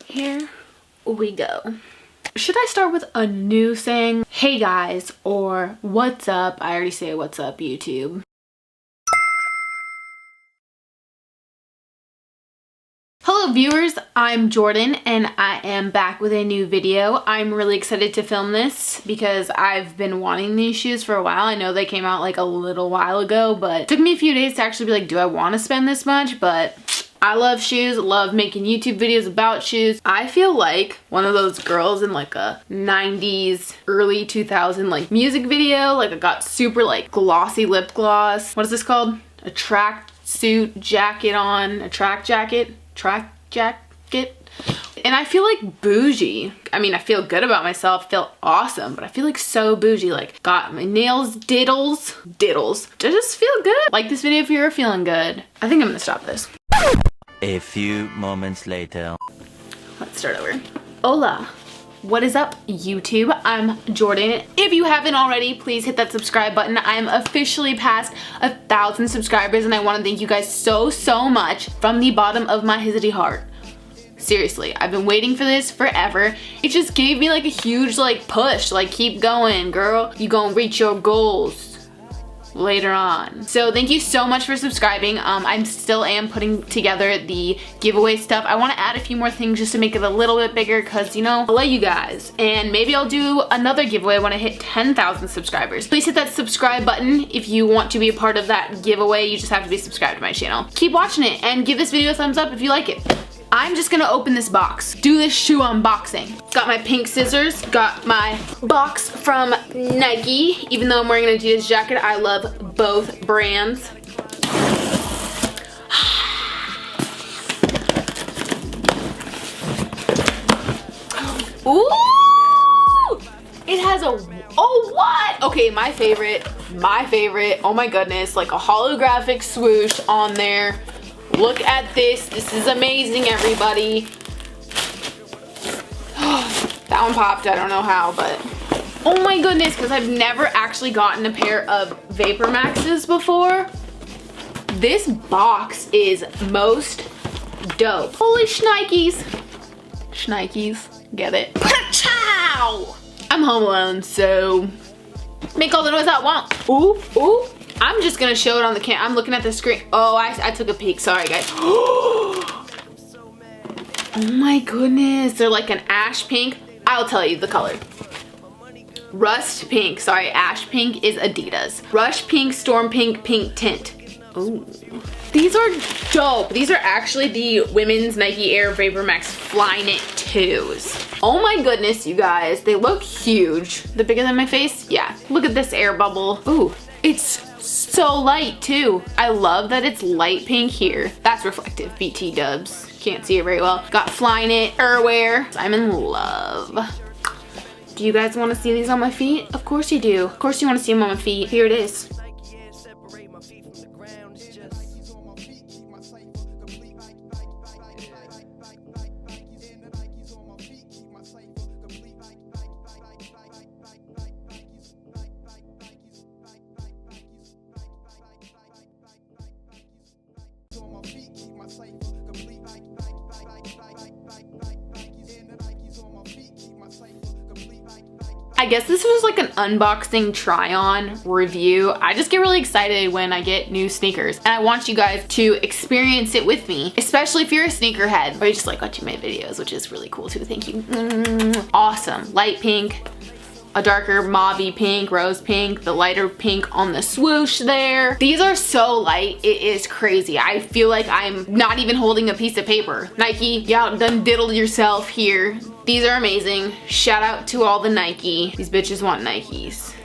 Here we go. Should I start with a new saying? Hey guys, or what's up? I already say what's up, YouTube. Hello viewers, I'm Jordan and I am back with a new video. I'm really excited to film this because I've been wanting these shoes for a while. I know they came out like a little while ago, but it took me a few days to actually be like, do I want to spend this much? But I love shoes, love making YouTube videos about shoes. I feel like one of those girls in like a 90s, early 2000 like music video. Like I got super like glossy lip gloss. What is this called? A track suit jacket on, a track jacket. And I feel like bougie. I mean, I feel good about myself, feel awesome, but I feel like so bougie. Like got my nails diddles. I just feel good. Like this video if you're feeling good. I think I'm gonna stop this. A few moments later. Let's start over. Hola. What is up, YouTube? I'm Jordan. If you haven't already, please hit that subscribe button. I'm officially past 1,000 subscribers and I want to thank you guys so much from the bottom of my hizzy heart. Seriously, I've been waiting for this forever. It just gave me like a huge like push, like keep going, girl. You gonna reach your goals later on. So thank you so much for subscribing. I still am putting together the giveaway stuff. I want to add a few more things just to make it a little bit bigger because, you know, I love you guys. And maybe I'll do another giveaway when I hit 10,000 subscribers. Please hit that subscribe button if you want to be a part of that giveaway. You just have to be subscribed to my channel. Keep watching it and give this video a thumbs up if you like it. I'm just gonna open this box, do this shoe unboxing. Got my pink scissors, got my box from Nike. Even though I'm wearing an Adidas jacket, I love both brands. Ooh! It has a, oh what? Okay, my favorite, oh my goodness, like a holographic swoosh on there. Look at this. This is amazing, everybody. That one popped. I don't know how, but oh my goodness, because I've never actually gotten a pair of VAPORMAXs before. This box is most dope. Holy shnikes. Shnikes. Get it? Chow! I'm home alone, so make all the noise I want. Ooh, ooh. I'm just gonna show it on the camera. I'm looking at the screen. Oh, I took a peek. Sorry, guys. Oh my goodness. They're like an ash pink. I'll tell you the color. Rust pink. Sorry, ash pink is Adidas. Rush pink, storm pink, pink tint. Ooh. These are dope. These are actually the women's Nike Air VAPORMAX FLYKNIT 2s. Oh my goodness, you guys. They look huge. They're bigger than my face? Yeah. Look at this air bubble. Ooh, it's so light too. I love that it's light pink here. That's reflective, BT dubs. Can't see it very well. Got FLYKNIT Airwear. I'm in love. Do you guys want to see these on my feet? Of course you do. Of course you want to see them on my feet. Here it is. I guess this was like an unboxing try-on review. I just get really excited when I get new sneakers and I want you guys to experience it with me, especially if you're a sneakerhead or you just like watching my videos, which is really cool too. Thank you. Awesome. Light pink, a darker mauvey pink, rose pink, the lighter pink on the swoosh there. These are so light, it is crazy. I feel like I'm not even holding a piece of paper. Nike, you outdone diddled yourself here. These are amazing. Shout out to all the Nike. These bitches want Nikes.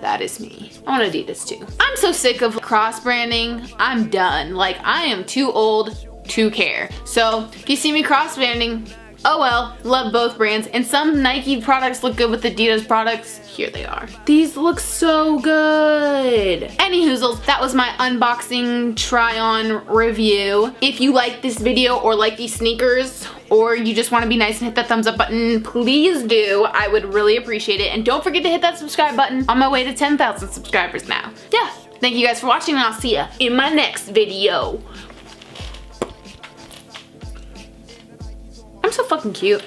That is me. I want Adidas too. I'm so sick of cross branding. I'm done. Like I am too old to care. So if you see me cross branding, oh well, love both brands. And some Nike products look good with Adidas products. Here they are. These look so good. Anyhoozles, that was my unboxing try-on review. If you like this video or like these sneakers, or you just want to be nice and hit that thumbs up button, please do. I would really appreciate it. And don't forget to hit that subscribe button. On my way to 10,000 subscribers now. Yeah, thank you guys for watching and I'll see ya in my next video. I'm so fucking cute.